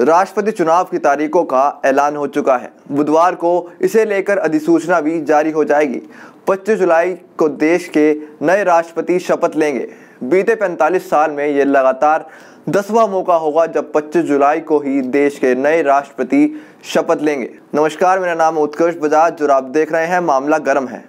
राष्ट्रपति चुनाव की तारीखों का ऐलान हो चुका है। बुधवार को इसे लेकर अधिसूचना भी जारी हो जाएगी। 25 जुलाई को देश के नए राष्ट्रपति शपथ लेंगे। बीते 45 साल में ये लगातार 10वां मौका होगा जब 25 जुलाई को ही देश के नए राष्ट्रपति शपथ लेंगे। नमस्कार, मेरा नाम है उत्कर्ष बजाज और आप देख रहे हैं मामला गर्म है।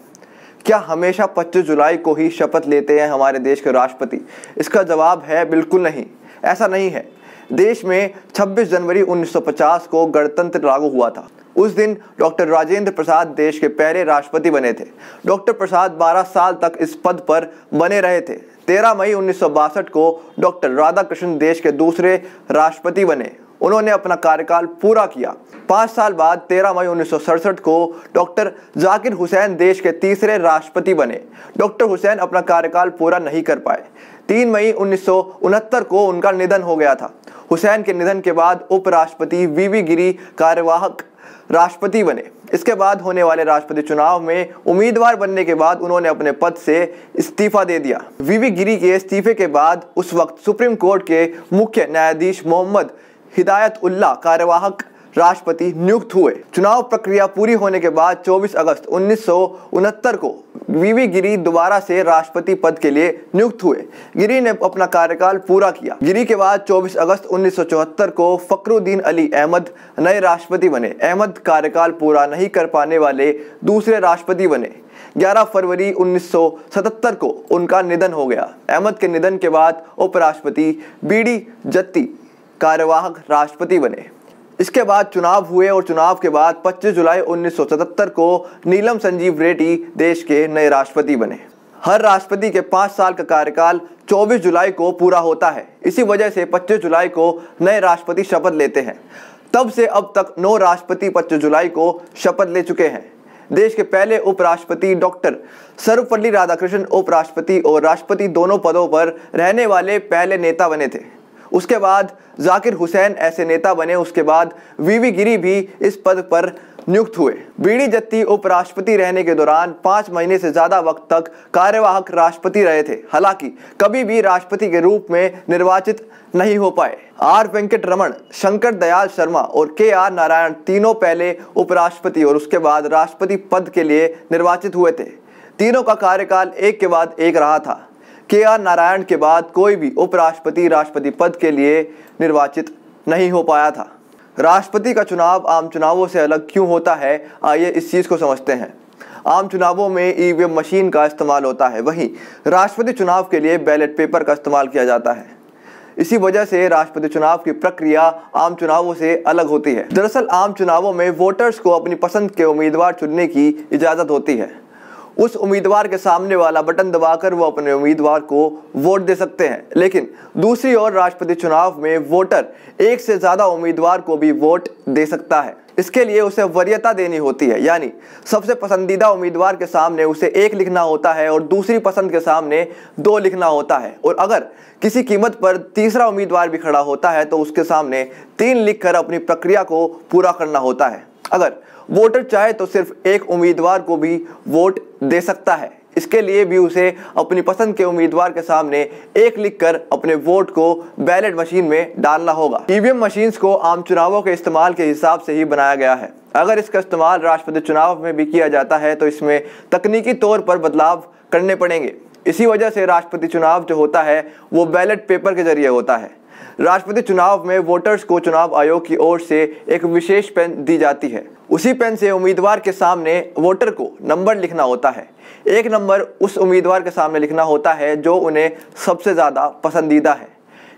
क्या हमेशा 25 जुलाई को ही शपथ लेते हैं हमारे देश के राष्ट्रपति? इसका जवाब है बिल्कुल नहीं। ऐसा नहीं है। देश में 26 जनवरी 1950 को गणतंत्र लागू हुआ था। उस दिन डॉक्टर राजेंद्र प्रसाद देश के पहले राष्ट्रपति बने थे। डॉक्टर प्रसाद 12 साल तक इस पद पर बने रहे थे। 13 मई 1962 को डॉक्टर राधाकृष्णन देश के दूसरे राष्ट्रपति बने। उन्होंने अपना कार्यकाल पूरा किया। 5 साल बाद 13 मई 1967 को डॉक्टर जाकिर हुसैन देश के तीसरे राष्ट्रपति बने। डॉक्टर हुसैन अपना कार्यकाल पूरा नहीं कर पाए। 3 मई 1969 को उनका निधन हो गया था। हुसैन के निधन के बाद उपराष्ट्रपति वीवी गिरी कार्यवाहक राष्ट्रपति बने। इसके बाद होने वाले राष्ट्रपति चुनाव में उम्मीदवार बनने के बाद उन्होंने अपने पद से इस्तीफा दे दिया। वीवी गिरी के इस्तीफे के बाद उस वक्त सुप्रीम कोर्ट के मुख्य न्यायाधीश मोहम्मद हिदायत उल्लाह कार्यवाहक राष्ट्रपति नियुक्त हुए। चुनाव प्रक्रिया पूरी होने के बाद 24 अगस्त 1969 को वीवी गिरी दोबारा से राष्ट्रपति पद के लिए नियुक्त हुए। गिरी ने अपना कार्यकाल पूरा किया। गिरी के बाद 24 अगस्त 1974 को फखरुद्दीन अली अहमद नए राष्ट्रपति बने। अहमद कार्यकाल पूरा नहीं कर पाने वाले दूसरे राष्ट्रपति बने। 11 फरवरी 1977 को उनका निधन हो गया। अहमद के निधन के बाद उपराष्ट्रपति बीडी जत्ती कार्यवाहक राष्ट्रपति बने। इसके बाद चुनाव हुए और चुनाव के बाद 25 जुलाई 1977 को नीलम संजीव रेड्डी देश के नए राष्ट्रपति बने। हर राष्ट्रपति के 5 साल का कार्यकाल 24 जुलाई को पूरा होता है। इसी वजह से 25 जुलाई को नए राष्ट्रपति शपथ लेते हैं। तब से अब तक 9 राष्ट्रपति 25 जुलाई को शपथ ले चुके हैं। देश के पहले उपराष्ट्रपति डॉक्टर सर्वपल्ली राधाकृष्णन उपराष्ट्रपति और राष्ट्रपति दोनों पदों पर रहने वाले पहले नेता बने थे। उसके बाद जाकिर हुसैन ऐसे नेता बने। उसके बाद वीवी गिरी भी इस पद पर नियुक्त हुए। बीडी जत्ती उपराष्ट्रपति रहने के दौरान 5 महीने से ज्यादा वक्त तक कार्यवाहक राष्ट्रपति रहे थे। हालांकि कभी भी राष्ट्रपति के रूप में निर्वाचित नहीं हो पाए। आर वेंकट रमन, शंकर दयाल शर्मा और KR नारायण तीनों पहले उपराष्ट्रपति और उसके बाद राष्ट्रपति पद के लिए निर्वाचित हुए थे। तीनों का कार्यकाल एक के बाद एक रहा था। KR नारायण के बाद कोई भी उपराष्ट्रपति राष्ट्रपति पद के लिए निर्वाचित नहीं हो पाया था। राष्ट्रपति का चुनाव आम चुनावों से अलग क्यों होता है, आइए इस चीज़ को समझते हैं। आम चुनावों में EVM मशीन का इस्तेमाल होता है, वहीं राष्ट्रपति चुनाव के लिए बैलेट पेपर का इस्तेमाल किया जाता है। इसी वजह से राष्ट्रपति चुनाव की प्रक्रिया आम चुनावों से अलग होती है। दरअसल आम चुनावों में वोटर्स को अपनी पसंद के उम्मीदवार चुनने की इजाज़त होती है। उस उम्मीदवार के सामने वाला बटन दबाकर वो अपने उम्मीदवार को वोट दे सकते हैं। लेकिन दूसरी ओर राष्ट्रपति चुनाव में वोटर एक से ज़्यादा उम्मीदवार को भी वोट दे सकता है। इसके लिए उसे वरीयता देनी होती है, यानी सबसे पसंदीदा उम्मीदवार के सामने उसे 1 लिखना होता है और दूसरी पसंद के सामने 2 लिखना होता है। और अगर किसी कीमत पर तीसरा उम्मीदवार भी खड़ा होता है तो उसके सामने 3 लिखकर अपनी प्रक्रिया को पूरा करना होता है। अगर वोटर चाहे तो सिर्फ एक उम्मीदवार को भी वोट दे सकता है। इसके लिए भी उसे अपनी पसंद के उम्मीदवार के सामने 1 लिखकर अपने वोट को बैलेट मशीन में डालना होगा। EVM मशीन्स को आम चुनावों के इस्तेमाल के हिसाब से ही बनाया गया है। अगर इसका इस्तेमाल राष्ट्रपति चुनाव में भी किया जाता है तो इसमें तकनीकी तौर पर बदलाव करने पड़ेंगे। इसी वजह से राष्ट्रपति चुनाव जो होता है वो बैलेट पेपर के जरिए होता है। राष्ट्रपति चुनाव में वोटर्स को चुनाव आयोग की ओर से एक विशेष पेन दी जाती है। उसी पेन से उम्मीदवार के सामने वोटर को नंबर लिखना होता है। 1 नंबर उस उम्मीदवार के सामने लिखना होता है जो उन्हें सबसे ज़्यादा पसंदीदा है।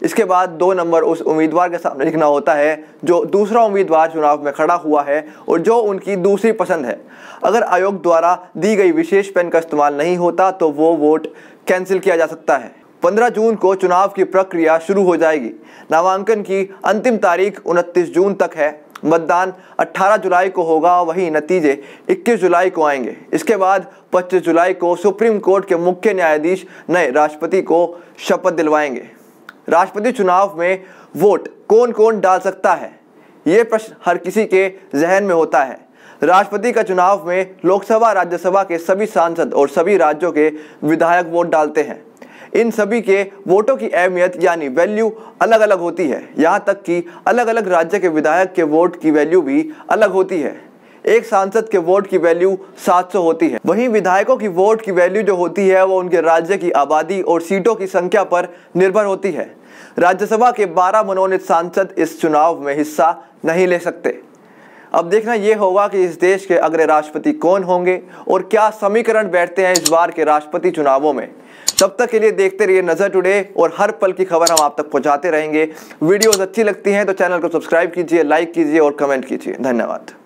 इसके बाद 2 नंबर उस उम्मीदवार के सामने लिखना होता है जो दूसरा उम्मीदवार चुनाव में खड़ा हुआ है और जो उनकी दूसरी पसंद है। अगर आयोग द्वारा दी गई विशेष पेन का इस्तेमाल नहीं होता तो वो वोट कैंसिल किया जा सकता है। 15 जून को चुनाव की प्रक्रिया शुरू हो जाएगी। नामांकन की अंतिम तारीख 29 जून तक है। मतदान 18 जुलाई को होगा, वहीं नतीजे 21 जुलाई को आएंगे। इसके बाद 25 जुलाई को सुप्रीम कोर्ट के मुख्य न्यायाधीश नए राष्ट्रपति को शपथ दिलवाएंगे। राष्ट्रपति चुनाव में वोट कौन कौन डाल सकता है, ये प्रश्न हर किसी के जहन में होता है। राष्ट्रपति का चुनाव में लोकसभा राज्यसभा के सभी सांसद और सभी राज्यों के विधायक वोट डालते हैं। इन सभी के वोटों की अहमियत यानी वैल्यू अलग अलग होती है। यहाँ तक कि अलग अलग राज्य के विधायक के वोट की वैल्यू भी अलग होती है। एक सांसद के वोट की वैल्यू 700 होती है। वहीं विधायकों की वोट की वैल्यू जो होती है वो उनके राज्य की आबादी और सीटों की संख्या पर निर्भर होती है। राज्यसभा के 12 मनोनीत सांसद इस चुनाव में हिस्सा नहीं ले सकते। अब देखना यह होगा कि इस देश के अगले राष्ट्रपति कौन होंगे और क्या समीकरण बैठते हैं इस बार के राष्ट्रपति चुनावों में। तब तक के लिए देखते रहिए नजर टुडे और हर पल की खबर हम आप तक पहुंचाते रहेंगे। वीडियोस अच्छी लगती हैं तो चैनल को सब्सक्राइब कीजिए, लाइक कीजिए और कमेंट कीजिए। धन्यवाद।